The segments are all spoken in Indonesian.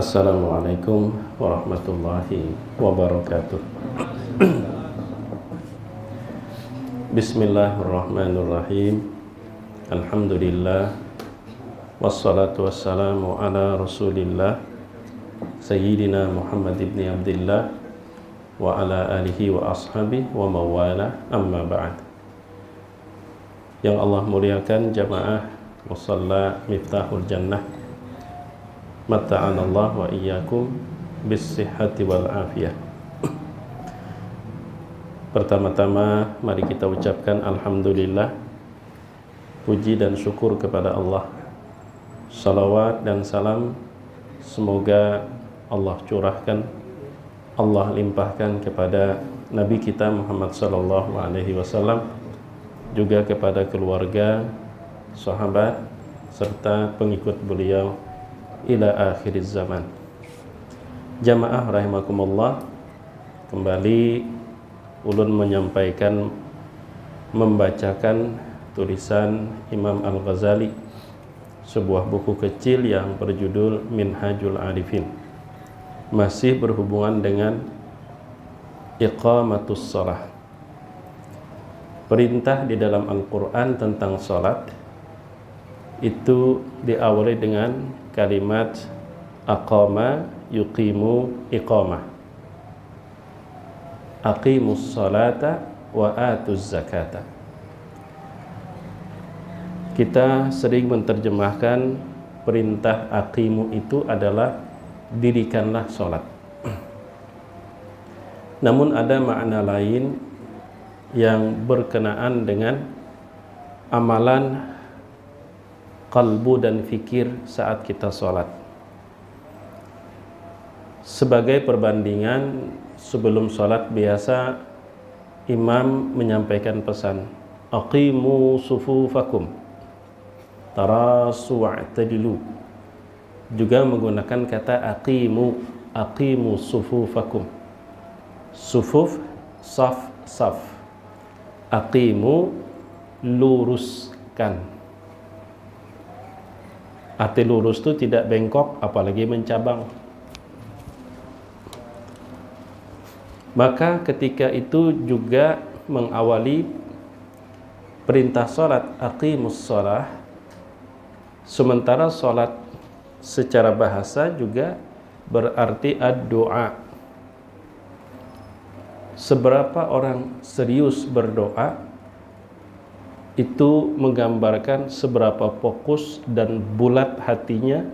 Assalamualaikum warahmatullahi wabarakatuh. Bismillahirrahmanirrahim. Alhamdulillah. Wassalatu wassalamu ala rasulillah Sayyidina Muhammad ibn Abdillah wa ala alihi wa ashabihi wa mawala, amma ba'd. Yang Allah muliakan jamaah musalla Miftahul Jannah, mata'anallah wa iyyakum bis-sihhati wal afiyah. Pertama-tama mari kita ucapkan alhamdulillah, puji dan syukur kepada Allah. Salawat dan salam semoga Allah curahkan, Allah limpahkan kepada Nabi kita Muhammad sallallahu alaihi wasallam, juga kepada keluarga, sahabat serta pengikut beliau ila akhiriz zaman. Jamaah rahimakumullah, kembali ulun membacakan tulisan Imam Al-Ghazali, sebuah buku kecil yang berjudul Minhajul Arifin, masih berhubungan dengan iqamatus shalah. Perintah di dalam Al-Quran tentang salat itu diawali dengan kalimat aqama yuqimu iqamah, aqimus salata wa atuz zakata. Kita sering menerjemahkan perintah aqimu itu adalah dirikanlah salat. Namun ada makna lain yang berkenaan dengan amalan qalbu dan fikir saat kita sholat. Sebagai perbandingan, sebelum sholat biasa imam menyampaikan pesan aqimu sufufakum tarasu wa'tadilu, juga menggunakan kata aqimu sufufakum. Sufuf, saf, saf. Aqimu, luruskan. Arti lurus itu tidak bengkok, apalagi mencabang. Maka ketika itu juga mengawali perintah sholat aqimus sholah. Sementara sholat secara bahasa juga berarti ad-doa. Seberapa orang serius berdoa itu menggambarkan seberapa fokus dan bulat hatinya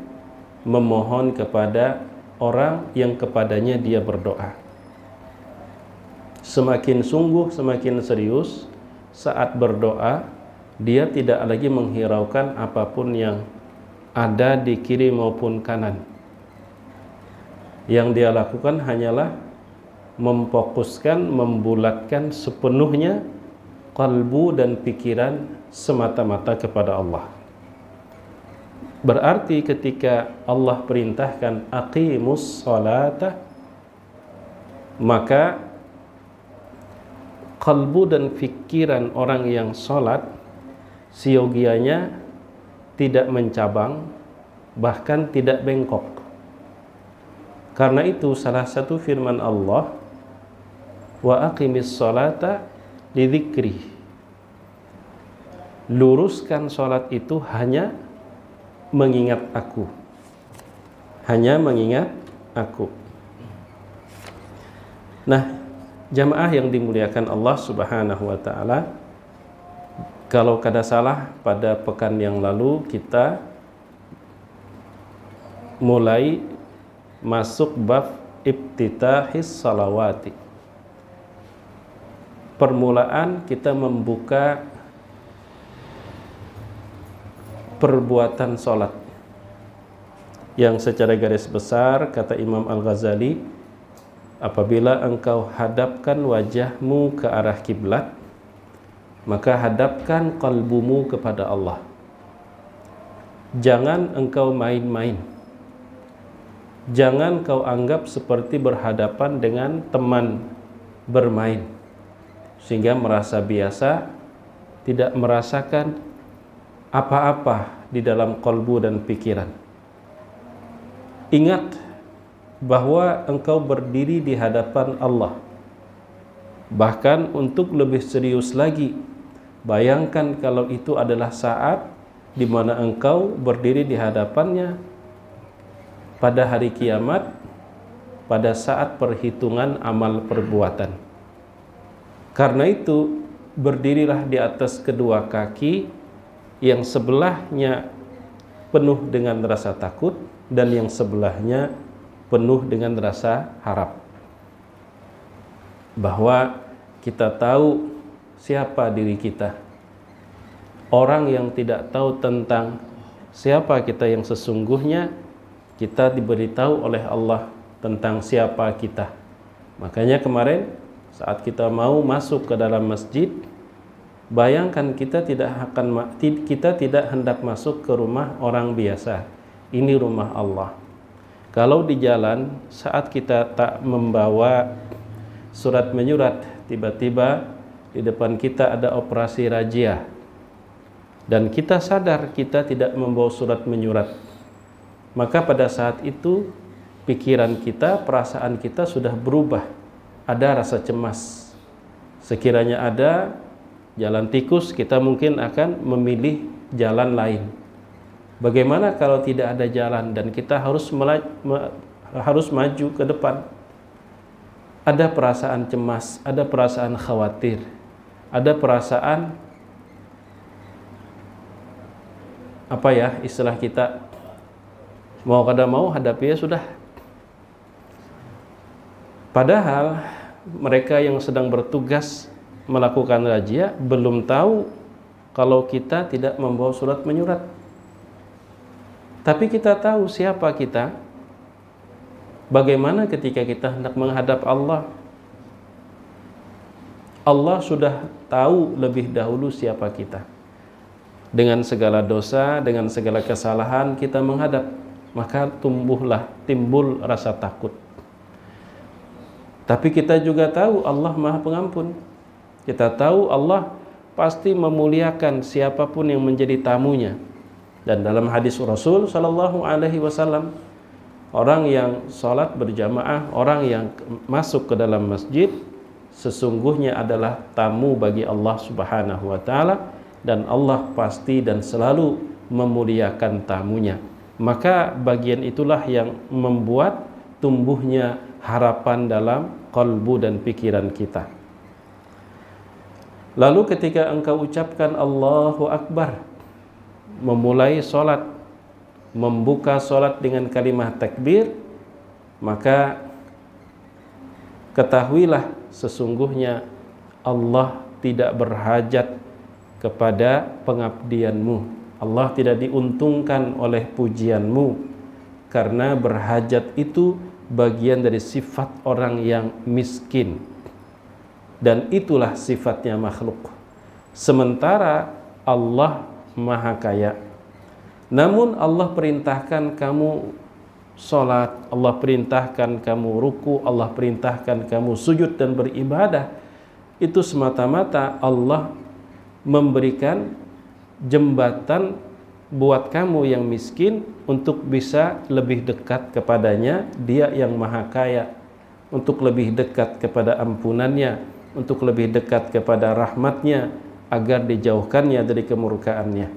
memohon kepada orang yang kepadanya dia berdoa. Semakin sungguh, semakin serius saat berdoa, dia tidak lagi menghiraukan apapun yang ada di kiri maupun kanan. Yang dia lakukan hanyalah memfokuskan, membulatkan sepenuhnya qalbu dan pikiran semata-mata kepada Allah. Berarti ketika Allah perintahkan aqimus salata, maka qalbu dan pikiran orang yang sholat siogianya tidak mencabang, bahkan tidak bengkok. Karena itu salah satu firman Allah, wa aqimis salata lidzikri, luruskan sholat itu hanya mengingat aku, hanya mengingat aku. Nah, jamaah yang dimuliakan Allah subhanahu wa ta'ala, kalau kada salah pada pekan yang lalu kita mulai masuk bab ibtitahis salawati. Permulaan kita membuka perbuatan sholat yang secara garis besar kata Imam Al-Ghazali, apabila engkau hadapkan wajahmu ke arah kiblat, maka hadapkan qalbumu kepada Allah. Jangan engkau main-main, jangan kau anggap seperti berhadapan dengan teman bermain sehingga merasa biasa, tidak merasakan apa-apa di dalam kalbu dan pikiran. Ingat bahwa engkau berdiri di hadapan Allah. Bahkan untuk lebih serius lagi, bayangkan kalau itu adalah saat di mana engkau berdiri di hadapannya pada hari kiamat, pada saat perhitungan amal perbuatan. Karena itu, berdirilah di atas kedua kaki yang sebelahnya penuh dengan rasa takut dan yang sebelahnya penuh dengan rasa harap. Bahwa kita tahu siapa diri kita. Orang yang tidak tahu tentang siapa kita yang sesungguhnya, kita diberitahu oleh Allah tentang siapa kita. Makanya kemarin saat kita mau masuk ke dalam masjid, bayangkan kita tidak hendak masuk ke rumah orang biasa. Ini rumah Allah. Kalau di jalan saat kita tak membawa surat menyurat, tiba-tiba di depan kita ada operasi razia dan kita sadar kita tidak membawa surat menyurat, maka pada saat itu pikiran kita, perasaan kita sudah berubah. Ada rasa cemas. Sekiranya ada jalan tikus, kita mungkin akan memilih jalan lain. Bagaimana kalau tidak ada jalan dan kita harus maju ke depan? Ada perasaan cemas, ada perasaan khawatir, ada perasaan apa ya istilah kita, mau kada mau hadapi ya sudah. Padahal mereka yang sedang bertugas melakukan razia belum tahu kalau kita tidak membawa surat menyurat. Tapi kita tahu siapa kita. Bagaimana ketika kita hendak menghadap Allah? Allah sudah tahu lebih dahulu siapa kita. Dengan segala dosa, dengan segala kesalahan kita menghadap, maka timbul rasa takut. Tapi kita juga tahu Allah Maha Pengampun. Kita tahu Allah pasti memuliakan siapapun yang menjadi tamunya. Dan dalam hadis Rasul sallallahu alaihi wasallam, orang yang sholat berjamaah, orang yang masuk ke dalam masjid, sesungguhnya adalah tamu bagi Allah Subhanahu wa ta'ala, dan Allah pasti dan selalu memuliakan tamunya. Maka bagian itulah yang membuat tumbuhnya harapan dalam qalbu dan pikiran kita. Lalu ketika engkau ucapkan Allahu Akbar, memulai sholat, membuka sholat dengan kalimat takbir, maka ketahuilah sesungguhnya Allah tidak berhajat kepada pengabdianmu. Allah tidak diuntungkan oleh pujianmu, karena berhajat itu bagian dari sifat orang yang miskin, dan itulah sifatnya makhluk. Sementara Allah Maha Kaya. Namun Allah perintahkan kamu sholat, Allah perintahkan kamu ruku, Allah perintahkan kamu sujud dan beribadah. Itu semata-mata Allah memberikan jembatan buat kamu yang miskin untuk bisa lebih dekat kepadanya, Dia yang Maha Kaya, untuk lebih dekat kepada ampunannya, untuk lebih dekat kepada rahmatnya, agar dijauhkannya dari kemurkaannya.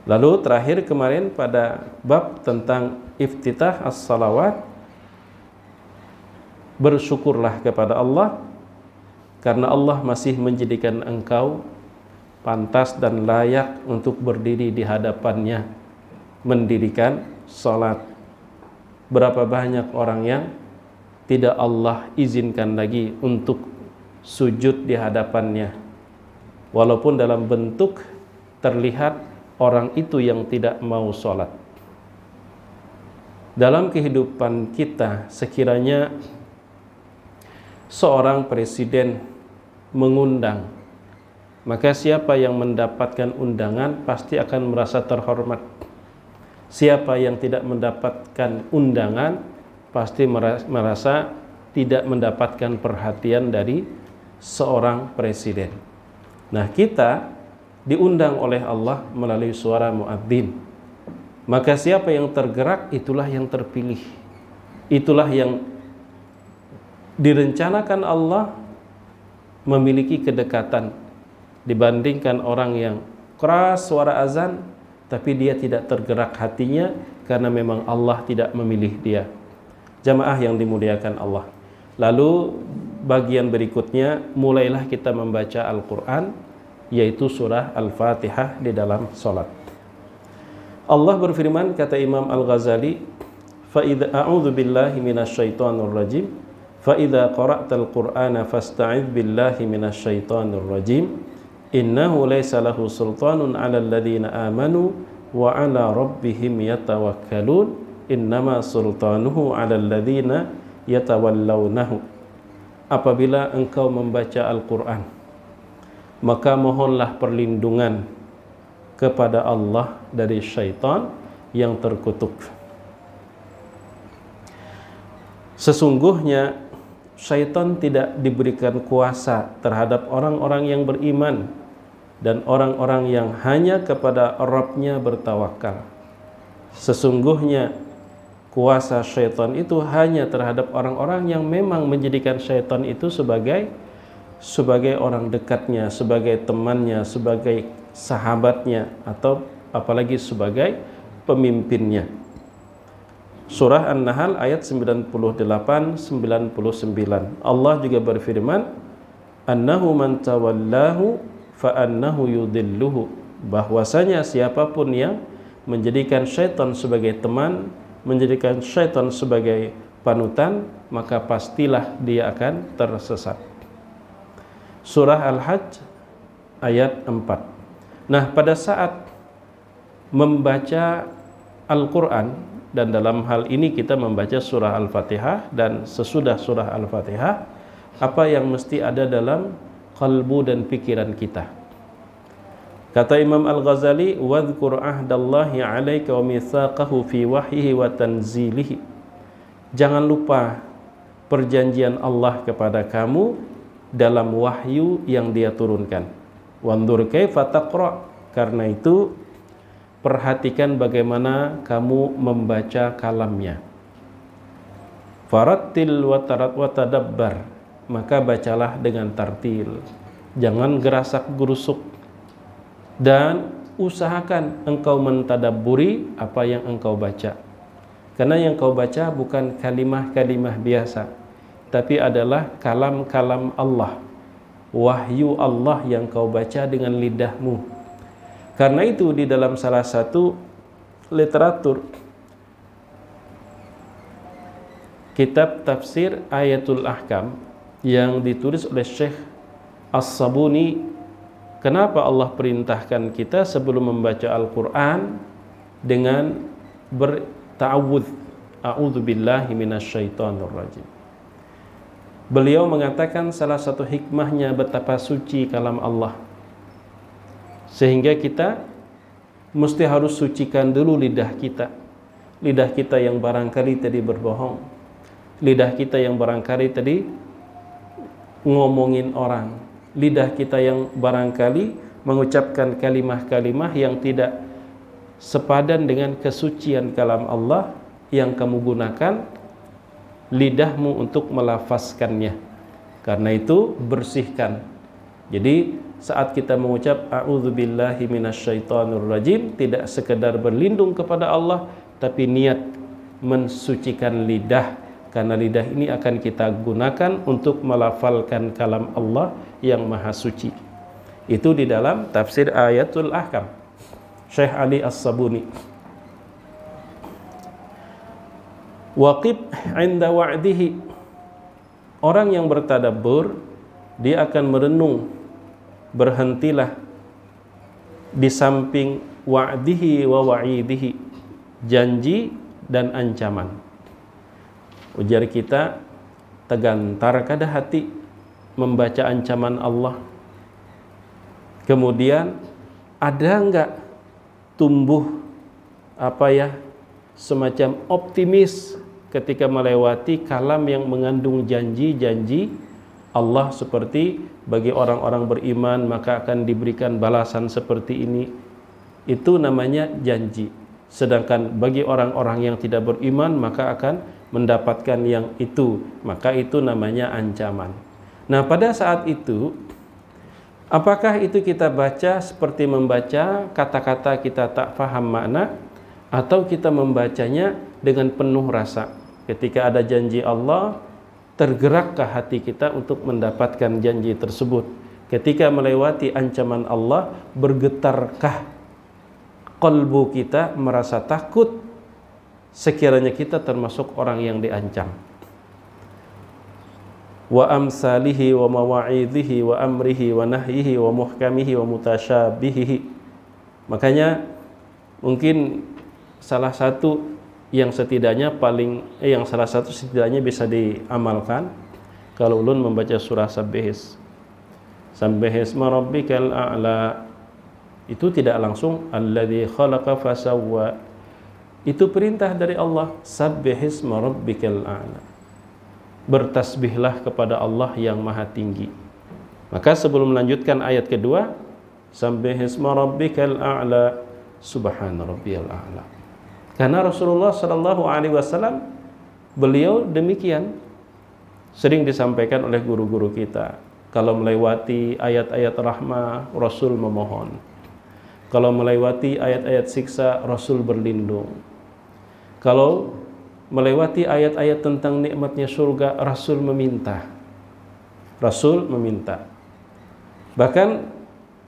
Lalu terakhir kemarin pada bab tentang iftitah as-salawat, bersyukurlah kepada Allah karena Allah masih menjadikan engkau pantas dan layak untuk berdiri di hadapannya, mendirikan salat. Berapa banyak orang yang tidak Allah izinkan lagi untuk sujud di hadapannya, walaupun dalam bentuk terlihat orang itu yang tidak mau sholat. Dalam kehidupan kita, sekiranya seorang presiden mengundang, maka siapa yang mendapatkan undangan pasti akan merasa terhormat. Siapa yang tidak mendapatkan undangan pasti merasa tidak mendapatkan perhatian dari seorang presiden. Nah, kita diundang oleh Allah melalui suara muadzin. Maka siapa yang tergerak itulah yang terpilih. Itulah yang direncanakan Allah memiliki kedekatan dibandingkan orang yang keras suara azan tapi dia tidak tergerak hatinya karena memang Allah tidak memilih dia. Jamaah yang dimuliakan Allah. Lalu bagian berikutnya, mulailah kita membaca Al-Quran, yaitu surah Al-Fatihah di dalam salat. Allah berfirman, kata Imam Al-Ghazali, a'udzu billahi minasyaitonir rajim, fa idza qara'tal qur'ana fasta'idz billahi minasyaitonir rajim, innahu laysa lahu sultanun 'alal ladzina amanu wa 'ala rabbihim yatawakkalun, innama sultanuhu 'alal ladzina yatawallawnahu. Apabila engkau membaca Al-Quran, maka mohonlah perlindungan kepada Allah dari syaitan yang terkutuk. Sesungguhnya syaitan tidak diberikan kuasa terhadap orang-orang yang beriman dan orang-orang yang hanya kepada Rabb-nya bertawakal. Sesungguhnya kuasa syaitan itu hanya terhadap orang-orang yang memang menjadikan syaitan itu sebagai orang dekatnya, sebagai temannya, sebagai sahabatnya, atau apalagi sebagai pemimpinnya. Surah An-Nahl ayat 98-99. Allah juga berfirman, annahu man tawallahu fa annahu yudilluhu, bahwasanya siapapun yang menjadikan syaitan sebagai teman, menjadikan syaitan sebagai panutan, maka pastilah dia akan tersesat. Surah Al-Hajj ayat 4. Nah, pada saat membaca Al-Quran, dan dalam hal ini kita membaca surah Al-Fatihah, dan sesudah surah Al-Fatihah, apa yang mesti ada dalam kalbu dan pikiran kita? Kata Imam Al-Ghazali, wadhkur ahdallahi 'alaika wa mitsaqahu fi wahyihi wa tanzilihi. Jangan lupa perjanjian Allah kepada kamu dalam wahyu yang Dia turunkan. Wanzur kaifa taqra, karena itu perhatikan bagaimana kamu membaca kalamnya. Farattil wa tadabbar, maka bacalah dengan tartil, jangan gerasak-gerusuk, dan usahakan engkau mentadabburi apa yang engkau baca. Karena yang kau baca bukan kalimah-kalimah biasa, tapi adalah kalam-kalam Allah, wahyu Allah yang kau baca dengan lidahmu. Karena itu di dalam salah satu literatur kitab tafsir Ayatul Ahkam yang ditulis oleh Syekh As-Sabuni, kenapa Allah perintahkan kita sebelum membaca Al-Quran dengan berta'awudz, a'udzu billahi minasyaitonir rajim. Beliau mengatakan salah satu hikmahnya betapa suci kalam Allah, sehingga kita mesti harus sucikan dulu lidah kita. Lidah kita yang barangkali tadi berbohong, lidah kita yang barangkali tadi ngomongin orang, lidah kita yang barangkali mengucapkan kalimah-kalimah yang tidak sepadan dengan kesucian kalam Allah, yang kamu gunakan lidahmu untuk melafazkannya. Karena itu bersihkan. Jadi saat kita mengucap a'udzubillahi minasyaitonir rajim, tidak sekedar berlindung kepada Allah, tapi niat mensucikan lidah, karena lidah ini akan kita gunakan untuk melafalkan kalam Allah yang maha suci. Itu di dalam tafsir Ayatul Ahkam Syekh Ali As-Sabuni. Waqib 'inda wa'dihi, orang yang bertadabbur dia akan merenung, berhentilah di samping wa'dihi wa wa'idihi, janji dan ancaman. Ujar kita, tegantar kada hati membaca ancaman Allah? Kemudian ada enggak tumbuh semacam optimis ketika melewati kalam yang mengandung janji-janji Allah, seperti bagi orang-orang beriman maka akan diberikan balasan seperti ini. Itu namanya janji. Sedangkan bagi orang-orang yang tidak beriman maka akan mendapatkan yang itu. Maka itu namanya ancaman. Nah, pada saat itu, apakah itu kita baca seperti membaca kata-kata kita tak faham makna, atau kita membacanya dengan penuh rasa? Ketika ada janji Allah, tergerakkah hati kita untuk mendapatkan janji tersebut? Ketika melewati ancaman Allah, bergetarkah qalbu kita merasa takut sekiranya kita termasuk orang yang diancam? Wa amsalihi wa mawa'idhihi wa amrihi wa nahyihi wa muhkamihi wa mutasyabihihi. Makanya mungkin salah satu setidaknya bisa diamalkan kalau ulun membaca surah Sabbihis. Sabbihisma rabbikal a'la. Itu tidak langsung alladzi khalaqa fasawwa. Itu perintah dari Allah. Sabbihisma rabbikal a'la. Bertasbihlah kepada Allah yang maha tinggi. Maka sebelum melanjutkan ayat kedua, Sabbihisma rabbikal a'la, subhana rabbiyal a'la. Karena Rasulullah sallallahu alaihi wasallam beliau demikian sering disampaikan oleh guru-guru kita. Kalau melewati ayat-ayat rahmah, Rasul memohon. Kalau melewati ayat-ayat siksa, Rasul berlindung. Kalau melewati ayat-ayat tentang nikmatnya surga, Rasul meminta. Bahkan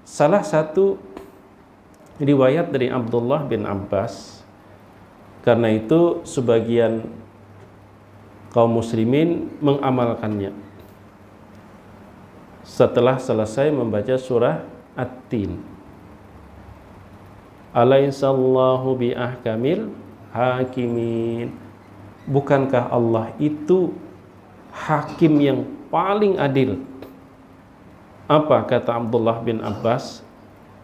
salah satu riwayat dari Abdullah bin Abbas, karena itu sebagian kaum muslimin mengamalkannya setelah selesai membaca surah At-Tin. Alaihissallahu bi ahkamil hakimin. Bukankah Allah itu hakim yang paling adil? Apa kata Abdullah bin Abbas?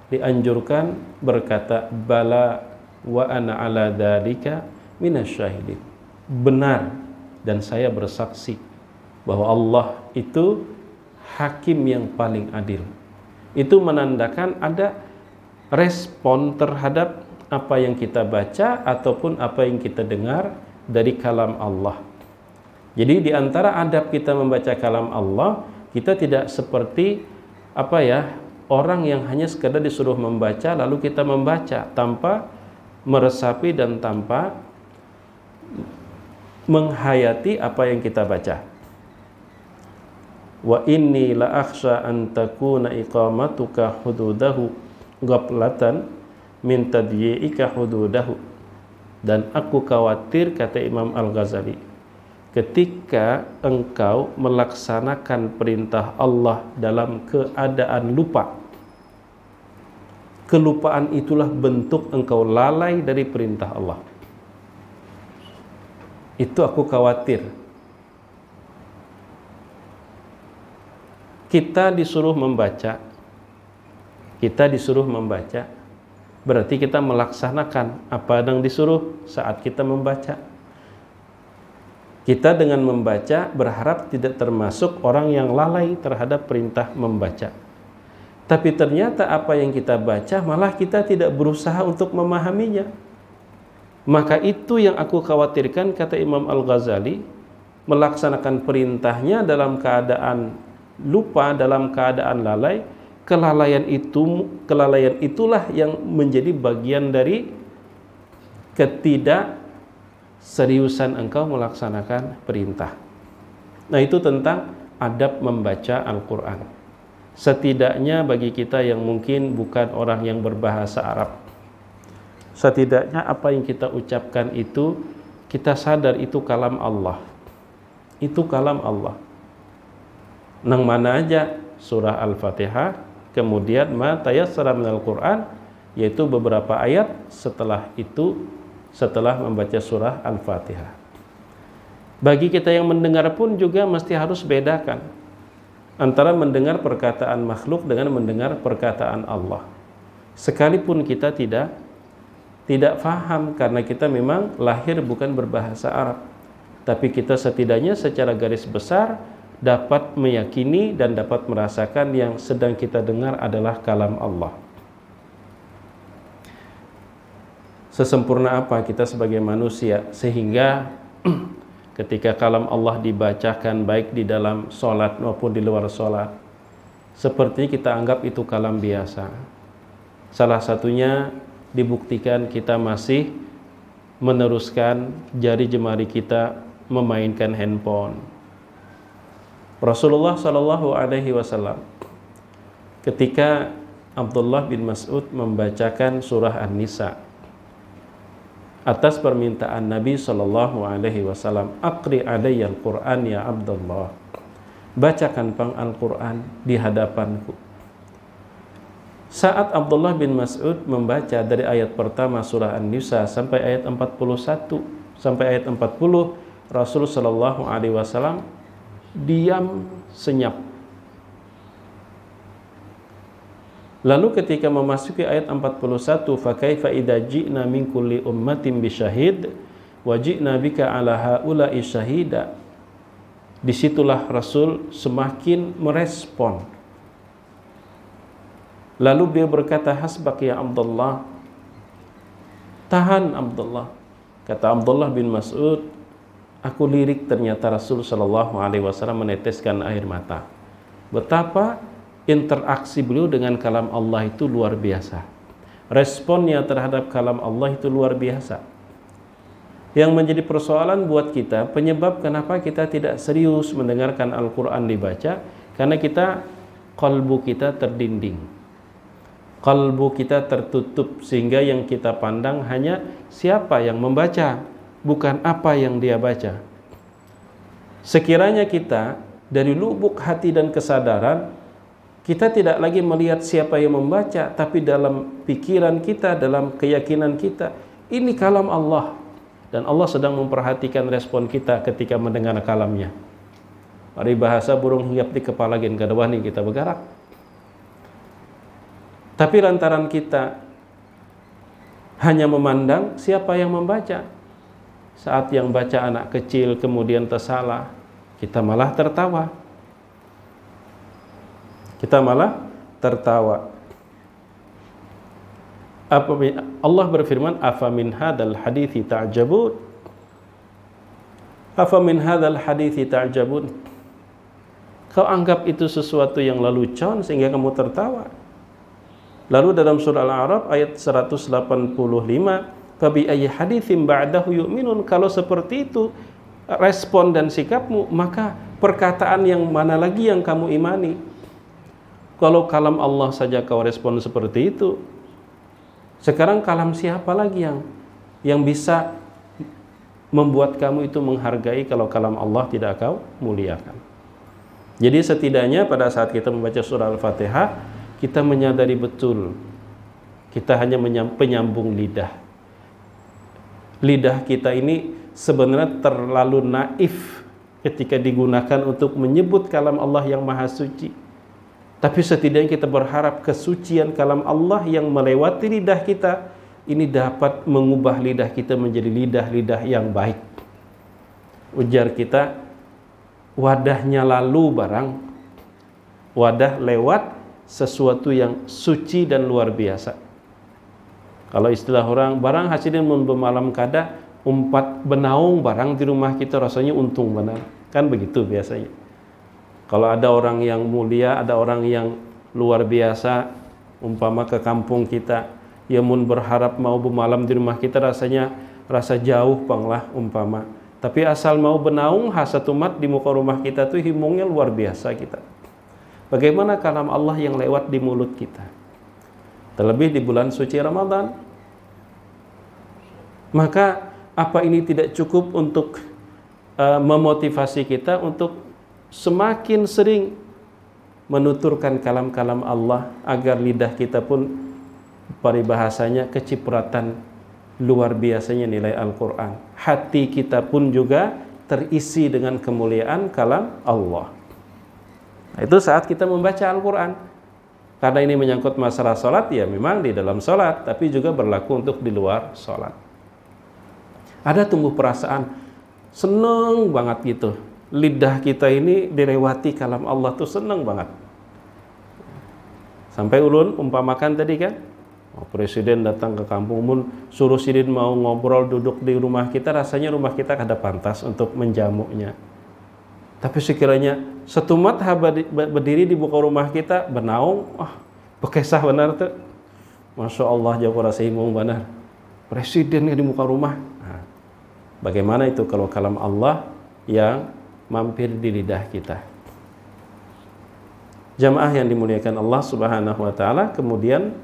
Dianjurkan berkata, bala wa ana ala dzalika minasyahidin. Benar, dan saya bersaksi bahwa Allah itu hakim yang paling adil. Itu menandakan ada respon terhadap apa yang kita baca ataupun apa yang kita dengar dari kalam Allah. Jadi di antara adab kita membaca kalam Allah, kita tidak seperti orang yang hanya sekadar disuruh membaca lalu kita membaca tanpa meresapi dan tanpa menghayati apa yang kita baca. Wa inni la akhsha an takuna iqamatuka hududahu ghaflatan min tadyi'ika hududahu. Dan aku khawatir, kata Imam Al-Ghazali, ketika engkau melaksanakan perintah Allah dalam keadaan lupa, kelupaan itulah bentuk engkau lalai dari perintah Allah. Itu aku khawatir. Kita disuruh membaca, berarti kita melaksanakan apa yang disuruh saat kita membaca. Kita dengan membaca berharap tidak termasuk orang yang lalai terhadap perintah membaca. Tapi ternyata apa yang kita baca malah kita tidak berusaha untuk memahaminya. Maka itu yang aku khawatirkan, kata Imam Al-Ghazali, melaksanakan perintahnya dalam keadaan lupa, dalam keadaan lalai. Kelalaian itulah yang menjadi bagian dari ketidakseriusan engkau melaksanakan perintah. Nah, itu tentang adab membaca Al-Quran. Setidaknya bagi kita yang mungkin bukan orang yang berbahasa Arab, setidaknya apa yang kita ucapkan itu kita sadar itu kalam Allah. Itu kalam Allah. Nang mana aja surah Al-Fatihah, kemudian ma tayassara minal Quran, yaitu beberapa ayat setelah itu, setelah membaca surah Al-Fatihah. Bagi kita yang mendengar pun juga mesti harus bedakan antara mendengar perkataan makhluk dengan mendengar perkataan Allah. Sekalipun kita tidak faham karena kita memang lahir bukan berbahasa Arab, tapi kita setidaknya secara garis besar dapat meyakini dan dapat merasakan yang sedang kita dengar adalah kalam Allah. Sesempurna apa kita sebagai manusia sehingga ketika kalam Allah dibacakan baik di dalam sholat maupun di luar sholat, seperti kita anggap itu kalam biasa. Salah satunya dibuktikan kita masih meneruskan jari jemari kita memainkan handphone. Rasulullah Shallallahu Alaihi Wasallam ketika Abdullah bin Mas'ud membacakan surah An-Nisa atas permintaan Nabi Shallallahu Alaihi Wasallam, "Aqri alayya al-Quran ya Abdullah." Bacakan Al-Quran di hadapanku. Saat Abdullah bin Mas'ud membaca dari ayat pertama surah An-Nisa sampai ayat 41 sampai ayat 40, Rasul Shallallahu Alaihi Wasallam diam senyap. Lalu ketika memasuki ayat 41, "Fakaifa idza ji'na min kulli ummatin bisyahid wa ji'na bika 'ala haula'i syahida." Disitulah Rasul semakin merespon. Lalu beliau berkata, "Hasbak ya Abdullah." Tahan Abdullah. Kata Abdullah bin Mas'ud, aku lirik ternyata Rasul Shallallahu Alaihi Wasallam meneteskan air mata. Betapa interaksi beliau dengan kalam Allah itu luar biasa. Responnya terhadap kalam Allah itu luar biasa. Yang menjadi persoalan buat kita, penyebab kenapa kita tidak serius mendengarkan Al-Quran dibaca, karena kalbu kita terdinding, kalbu kita tertutup, sehingga yang kita pandang hanya siapa yang membaca, bukan apa yang dia baca. Sekiranya kita dari lubuk hati dan kesadaran, kita tidak lagi melihat siapa yang membaca, tapi dalam pikiran kita, dalam keyakinan kita, ini kalam Allah. Dan Allah sedang memperhatikan respon kita ketika mendengar kalamnya. Mari bahasa burung hinggap di kepala gen kadawani kita bergerak. Tapi lantaran kita hanya memandang siapa yang membaca. Saat yang baca anak kecil kemudian tersalah, kita malah tertawa. Allah berfirman, "Afamin hadzal hadithi ta'jabun." Afamin hadzal hadithi ta'jabun. Kau anggap itu sesuatu yang lelucon sehingga kamu tertawa. Lalu dalam surah Al-A'raf ayat 185, "Fabi ayyi haditsin ba'dahu yu'minun." Kalau seperti itu respon dan sikapmu, maka perkataan yang mana lagi yang kamu imani? Kalau kalam Allah saja kau respon seperti itu, sekarang kalam siapa lagi yang bisa membuat kamu itu menghargai kalau kalam Allah tidak kau muliakan? Jadi setidaknya pada saat kita membaca surah Al-Fatihah, kita menyadari betul kita hanya penyambung lidah. Lidah kita ini sebenarnya terlalu naif ketika digunakan untuk menyebut kalam Allah yang maha suci. Tapi setidaknya kita berharap kesucian kalam Allah yang melewati lidah kita ini dapat mengubah lidah kita menjadi lidah-lidah yang baik. Ujar kita, wadahnya lalu barang, wadah lewat sesuatu yang suci dan luar biasa. Kalau istilah orang, barang hasilin mun bemalam kada, umpat benaung barang di rumah kita rasanya untung benar. Kan begitu biasanya. Kalau ada orang yang mulia, ada orang yang luar biasa, umpama ke kampung kita, ya mun berharap mau bermalam di rumah kita rasanya rasa jauh panglah umpama. Tapi asal mau benaung hasatu mat di muka rumah kita tuh himungnya luar biasa kita. Bagaimana kalam Allah yang lewat di mulut kita? Terlebih di bulan suci Ramadan. Maka apa ini tidak cukup untuk memotivasi kita untuk semakin sering menuturkan kalam-kalam Allah agar lidah kita pun paribahasanya kecipratan luar biasanya nilai Al-Quran. Hati kita pun juga terisi dengan kemuliaan kalam Allah. Nah, itu saat kita membaca Al-Quran. Karena ini menyangkut masalah sholat, ya memang di dalam sholat, tapi juga berlaku untuk di luar sholat. Ada tumbuh perasaan seneng banget gitu. Lidah kita ini dilewati kalam Allah tuh seneng banget. Sampai ulun umpamakan tadi kan, Presiden datang ke kampung pun suruh sidin mau ngobrol duduk di rumah kita, rasanya rumah kita kada pantas untuk menjamunya. Tapi sekiranya satu madhab berdiri di muka rumah kita bernaung, bekesah benar tuh. Masya Allah jago rasa imung benar. Presiden di muka rumah. Nah, bagaimana itu kalau kalam Allah yang mampir di lidah kita? Jamaah yang dimuliakan Allah Subhanahu wa taala, kemudian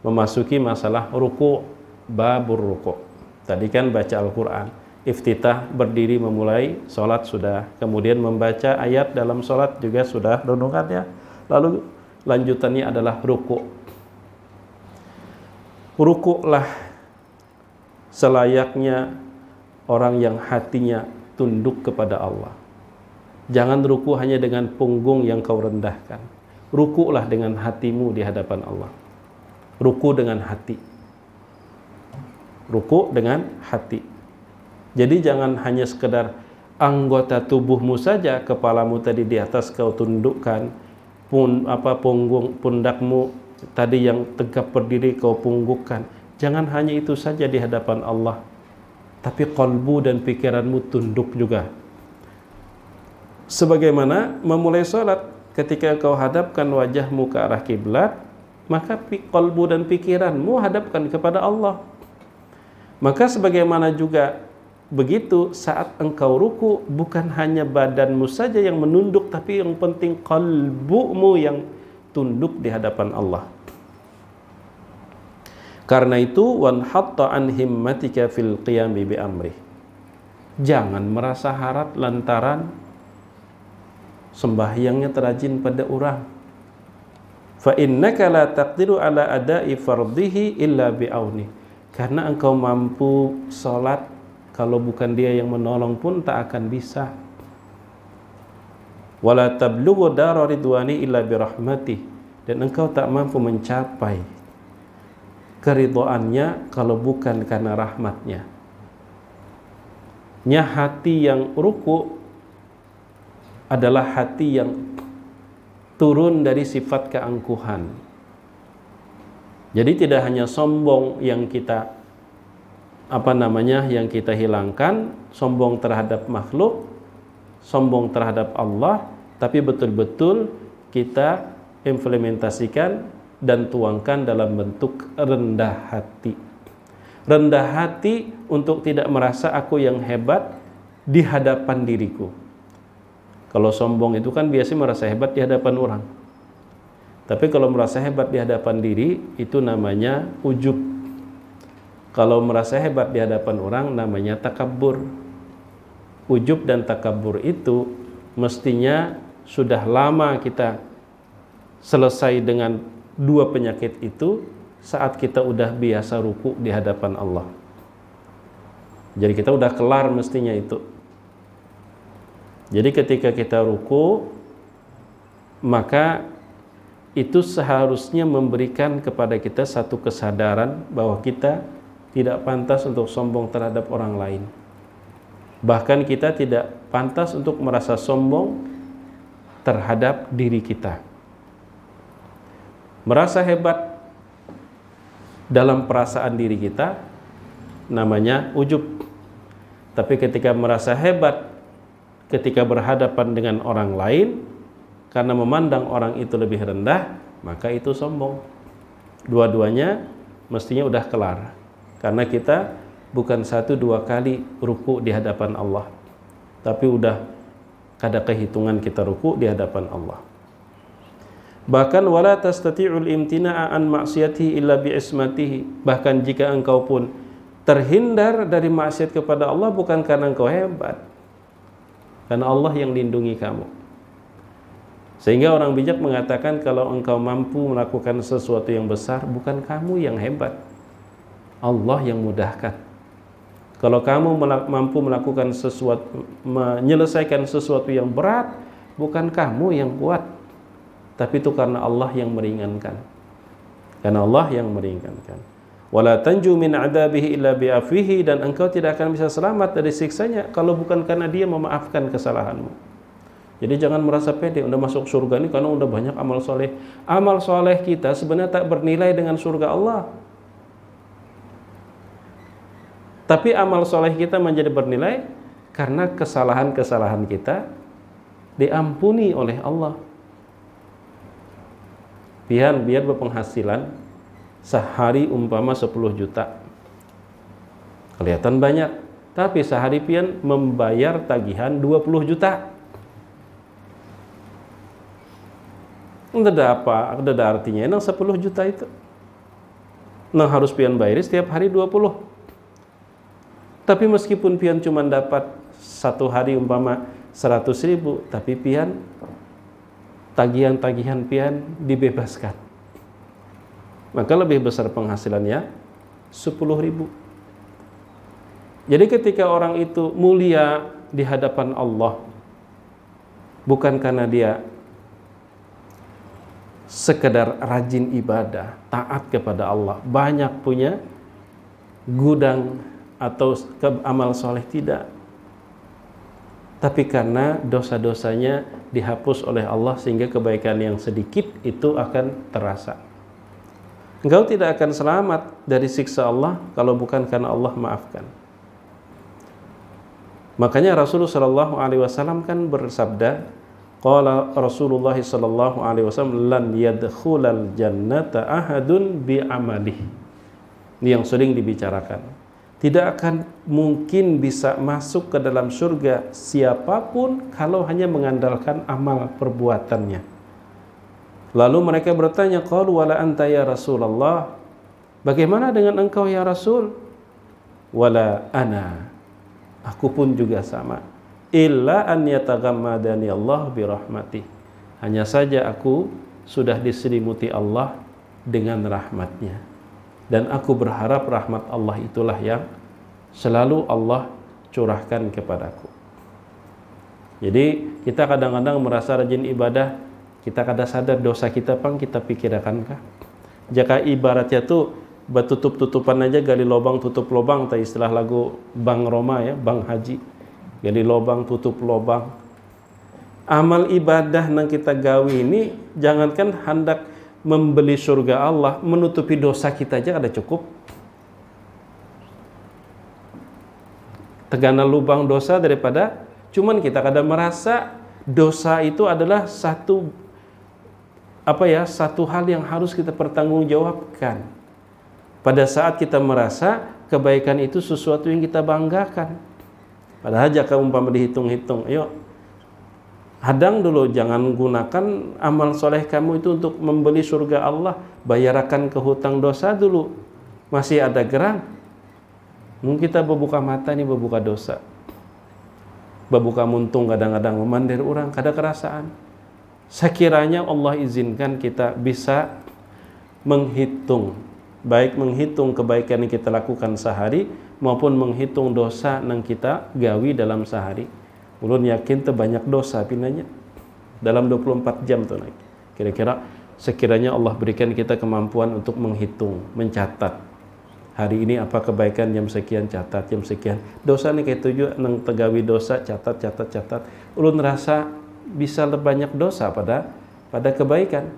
memasuki masalah ruku', babur ruku'. Tadi kan baca Al-Qur'an, iftitah berdiri memulai salat sudah, kemudian membaca ayat dalam salat juga sudah renungannya. Lalu lanjutannya adalah ruku'. Ruku'lah selayaknya orang yang hatinya tunduk kepada Allah. Jangan ruku' hanya dengan punggung yang kau rendahkan. Ruku'lah dengan hatimu di hadapan Allah. Ruku' dengan hati. Ruku' dengan hati. Jadi jangan hanya sekedar anggota tubuhmu saja, kepalamu tadi di atas kau tundukkan, punggung pundakmu tadi yang tegap berdiri kau punggukkan. Jangan hanya itu saja di hadapan Allah, tapi qalbu dan pikiranmu tunduk juga. Sebagaimana memulai sholat, ketika kau hadapkan wajahmu ke arah kiblat, maka qalbu dan pikiranmu hadapkan kepada Allah. Maka sebagaimana juga begitu saat engkau ruku, bukan hanya badanmu saja yang menunduk, tapi yang penting qalbumu yang tunduk di hadapan Allah. Karena itu wanhatta an himmatika fil qiyami bi amri. Jangan merasa harap lantaran sembahyangnya terajin pada orang. Fa innaka la taqdiru ala ada'i fardhihi illa bi auni. Karena engkau mampu salat, kalau bukan dia yang menolong pun tak akan bisa. Wala tablughu dara ridwani illa bi rahmatih. Dan engkau tak mampu mencapai keridhaannya kalau bukan karena rahmatnya. Hati yang ruku adalah hati yang turun dari sifat keangkuhan. Jadi tidak hanya sombong yang kita yang kita hilangkan, sombong terhadap makhluk, sombong terhadap Allah, tapi betul-betul kita implementasikan dan tuangkan dalam bentuk rendah hati. Rendah hati untuk tidak merasa aku yang hebat di hadapan diriku. Kalau sombong itu kan biasanya merasa hebat di hadapan orang. Tapi kalau merasa hebat di hadapan diri, itu namanya ujub. Kalau merasa hebat di hadapan orang, namanya takabbur. Ujub dan takabbur itu mestinya sudah lama kita selesai dengan dua penyakit itu saat kita udah biasa ruku di hadapan Allah. Jadi kita udah kelar mestinya itu. Jadi ketika kita ruku, maka itu seharusnya memberikan kepada kita satu kesadaran bahwa kita tidak pantas untuk sombong terhadap orang lain. Bahkan kita tidak pantas untuk merasa sombong terhadap diri kita. Merasa hebat dalam perasaan diri kita namanya ujub. Tapi ketika merasa hebat ketika berhadapan dengan orang lain karena memandang orang itu lebih rendah, maka itu sombong. Dua-duanya mestinya udah kelar, karena kita bukan 1-2 kali ruku di hadapan Allah, tapi udah kada kehitungan kita ruku di hadapan Allah. Bahkan wala tastati'ul imtina'a an ma'siyatihi illa bi'ismatihi. Bahkan jika engkau pun terhindar dari maksiat kepada Allah bukan karena engkau hebat, karena Allah yang lindungi kamu. Sehingga orang bijak mengatakan kalau engkau mampu melakukan sesuatu yang besar, bukan kamu yang hebat, Allah yang mudahkan. Kalau kamu mampu melakukan sesuatu, menyelesaikan sesuatu yang berat, bukan kamu yang kuat, tapi itu karena Allah yang meringankan. Karena Allah yang meringankan. Wala tanju min adabihi illa bi'afihi. Dan engkau tidak akan bisa selamat dari siksanya kalau bukan karena dia memaafkan kesalahanmu. Jadi jangan merasa pede udah masuk surga ini karena udah banyak amal soleh. Amal soleh kita sebenarnya tak bernilai dengan surga Allah. Tapi amal soleh kita menjadi bernilai karena kesalahan-kesalahan kita diampuni oleh Allah. Biar berpenghasilan sehari umpama 10 juta. Kelihatan banyak, tapi sehari pian membayar tagihan 20 juta. Tidak ada apa, tidak ada artinya. Nang 10 juta itu. Nang harus pian bayar setiap hari 20. Tapi meskipun pian cuma dapat satu hari umpama 100.000, tapi pian tagihan-tagihan pian dibebaskan. Maka lebih besar penghasilannya 10.000. Jadi ketika orang itu mulia di hadapan Allah, bukan karena dia sekedar rajin ibadah, taat kepada Allah, banyak punya gudang atau amal soleh, tidak. Tapi karena dosa-dosanya dihapus oleh Allah sehingga kebaikan yang sedikit itu akan terasa. Engkau tidak akan selamat dari siksa Allah kalau bukan karena Allah maafkan. Makanya Rasulullah SAW kan bersabda, qala Rasulullah SAW, lan yadkhulal jannata ahadun bi amalih. Ini yang sering dibicarakan. Tidak akan mungkin bisa masuk ke dalam surga siapapun kalau hanya mengandalkan amal perbuatannya. Lalu mereka bertanya, qalu wala anta ya Rasulullah, bagaimana dengan engkau ya Rasul? Wala ana, aku pun juga sama. Illa an yataghammadani Allah birahmatih, hanya saja aku sudah diselimuti Allah dengan rahmatnya, dan aku berharap rahmat Allah itulah yang selalu Allah curahkan kepadaku. Jadi kita kadang-kadang merasa rajin ibadah, kita kadang sadar dosa kita pang kita pikirkankah? Jika ibaratnya tuh batutup-tutupan aja, gali lobang tutup lobang, tak istilah lagu Bang Roma ya, Bang Haji, gali lobang tutup lobang. Amal ibadah yang kita gawi ini jangankan hendak membeli surga Allah, menutupi dosa kita aja ada cukup. Tegana lubang dosa daripada cuman kita kadang merasa dosa itu adalah satu hal yang harus kita pertanggungjawabkan. Pada saat kita merasa kebaikan itu sesuatu yang kita banggakan. Padahal jika umpama dihitung-hitung, yuk hadang dulu, jangan gunakan amal soleh kamu itu untuk membeli surga Allah. Bayarkan ke hutang dosa dulu. Masih ada gerang. Mungkin kita berbuka mata nih, berbuka dosa. Berbuka muntung kadang-kadang memandir orang, kada kerasaan. Sekiranya Allah izinkan kita bisa menghitung, baik menghitung kebaikan yang kita lakukan sehari maupun menghitung dosa yang kita gawi dalam sehari. Ulun yakin banyak dosa pinanya dalam 24 jam tuh naik. Kira-kira sekiranya Allah berikan kita kemampuan untuk menghitung, mencatat. Hari ini apa kebaikan, jam sekian catat, jam sekian. Dosa nih kayak tujuh nang tegawi dosa, catat. Ulun rasa bisa lebih banyak dosa pada kebaikan.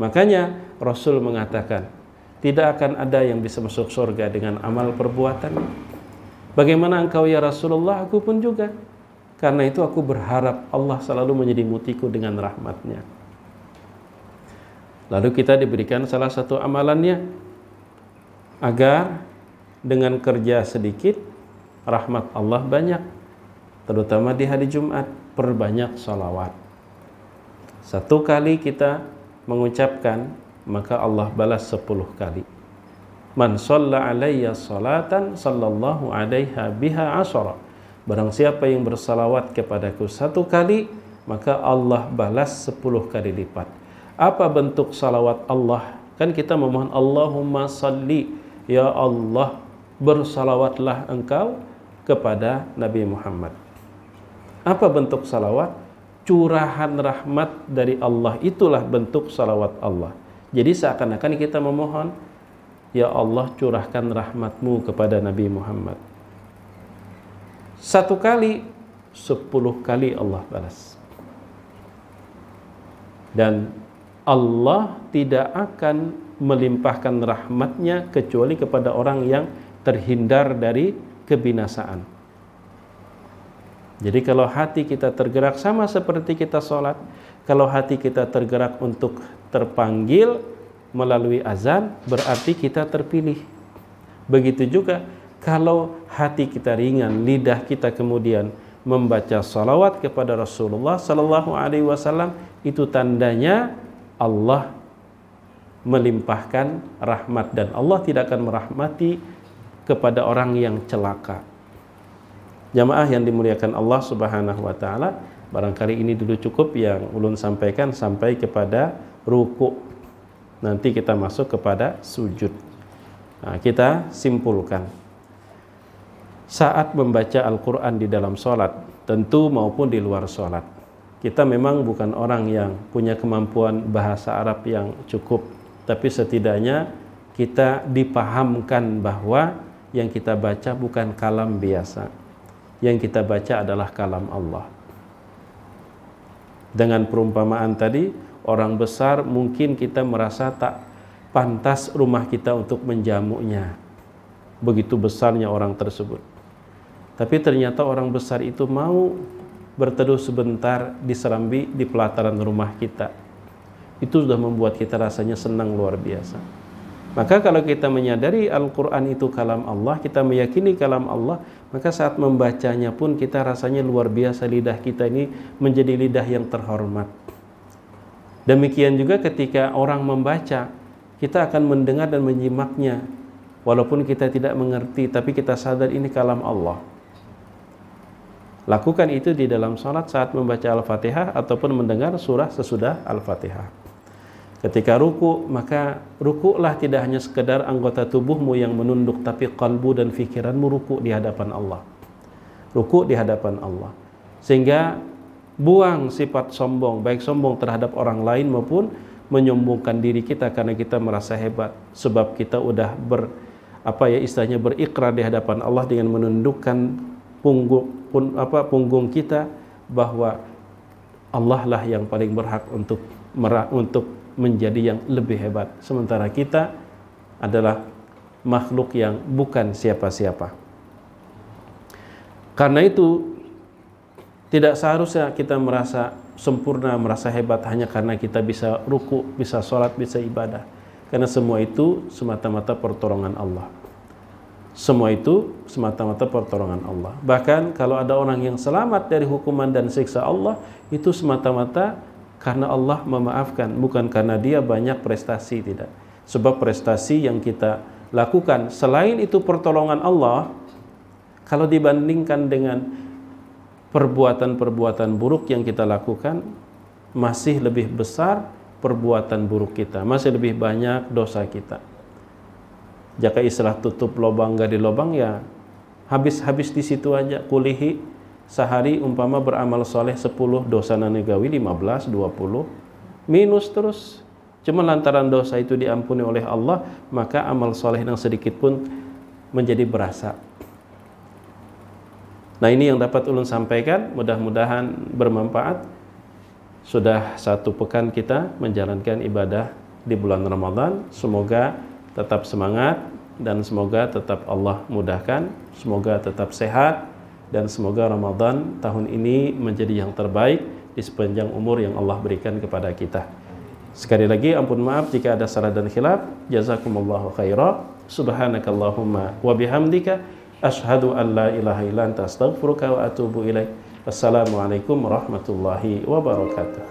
Makanya Rasul mengatakan, tidak akan ada yang bisa masuk surga dengan amal perbuatan. Bagaimana engkau ya Rasulullah? Aku pun juga. Karena itu aku berharap Allah selalu menyelimutiku dengan rahmatnya. Lalu kita diberikan salah satu amalannya, agar dengan kerja sedikit rahmat Allah banyak. Terutama di hari Jumat, perbanyak salawat. Satu kali kita mengucapkan, maka Allah balas 10 kali. Man shalla alayya salatan sallallahu alaiha biha asyara. Barang siapa yang bersalawat kepadaku 1 kali, maka Allah balas 10 kali lipat. Apa bentuk salawat Allah? Kan kita memohon Allahumma salli, ya Allah, bersalawatlah engkau kepada Nabi Muhammad. Apa bentuk salawat? Curahan rahmat dari Allah, itulah bentuk salawat Allah. Jadi seakan-akan kita memohon, ya Allah curahkan rahmatmu kepada Nabi Muhammad. 1 kali, 10 kali Allah balas. Dan Allah tidak akan melimpahkan rahmatnya kecuali kepada orang yang terhindar dari kebinasaan. Jadi kalau hati kita tergerak sama seperti kita sholat, kalau hati kita tergerak untuk terpanggil melalui azan, berarti kita terpilih. Begitu juga kalau hati kita ringan, lidah kita kemudian membaca salawat kepada Rasulullah Sallallahu Alaihi Wasallam, itu tandanya Allah melimpahkan rahmat, dan Allah tidak akan merahmati kepada orang yang celaka. Jamaah yang dimuliakan Allah Subhanahu wa taala, barangkali ini dulu cukup yang ulun sampaikan sampai kepada ruku. Nanti kita masuk kepada sujud. Nah, kita simpulkan. Saat membaca Al-Qur'an di dalam sholat, tentu maupun di luar sholat, kita memang bukan orang yang punya kemampuan bahasa Arab yang cukup, tapi setidaknya kita dipahamkan bahwa yang kita baca bukan kalam biasa. Yang kita baca adalah kalam Allah. Dengan perumpamaan tadi, orang besar mungkin kita merasa tak pantas rumah kita untuk menjamunya. Begitu besarnya orang tersebut. Tapi ternyata orang besar itu mau berteduh sebentar di serambi di pelataran rumah kita. Itu sudah membuat kita rasanya senang luar biasa. Maka kalau kita menyadari Al-Quran itu kalam Allah, kita meyakini kalam Allah, maka saat membacanya pun kita rasanya luar biasa, lidah kita ini menjadi lidah yang terhormat. Demikian juga ketika orang membaca, kita akan mendengar dan menyimaknya. Walaupun kita tidak mengerti, tapi kita sadar ini kalam Allah. Lakukan itu di dalam salat saat membaca Al-Fatihah ataupun mendengar surah sesudah Al-Fatihah. Ketika ruku, maka rukulah tidak hanya sekedar anggota tubuhmu yang menunduk, tapi kalbu dan fikiranmu ruku di hadapan Allah. Ruku di hadapan Allah. Sehingga buang sifat sombong, baik sombong terhadap orang lain maupun menyombongkan diri kita karena kita merasa hebat. Sebab kita udah istilahnya berikrar di hadapan Allah dengan menundukkan punggung kita bahwa Allah lah yang paling berhak untuk menjadi yang lebih hebat, sementara kita adalah makhluk yang bukan siapa-siapa. Karena itu tidak seharusnya kita merasa sempurna, merasa hebat hanya karena kita bisa ruku, bisa sholat, bisa ibadah. Karena semua itu semata-mata pertolongan Allah. Semua itu semata-mata pertolongan Allah. Bahkan kalau ada orang yang selamat dari hukuman dan siksa Allah, itu semata-mata karena Allah memaafkan, bukan karena dia banyak prestasi, tidak. Sebab prestasi yang kita lakukan selain itu pertolongan Allah, kalau dibandingkan dengan perbuatan-perbuatan buruk yang kita lakukan, masih lebih besar perbuatan buruk kita, masih lebih banyak dosa kita. Jika istilah tutup lubang gali lubang, ya habis di situ aja. Kulihi sehari umpama beramal soleh 10, dosa nanegawi 15, 20, minus terus. Cuma lantaran dosa itu diampuni oleh Allah, maka amal soleh yang sedikit pun menjadi berasa. Nah, ini yang dapat ulun sampaikan, mudah-mudahan bermanfaat. Sudah 1 pekan kita menjalankan ibadah di bulan Ramadan. Semoga tetap semangat dan semoga tetap Allah mudahkan, semoga tetap sehat, dan semoga Ramadan tahun ini menjadi yang terbaik di sepanjang umur yang Allah berikan kepada kita. Sekali lagi ampun maaf jika ada salah dan khilaf. Jazakumullahu khairan. Subhanakallahumma wa bihamdika asyhadu an la ilaha illa anta astaghfiruka wa atubu ilaik. Wassalamualaikum warahmatullahi wabarakatuh.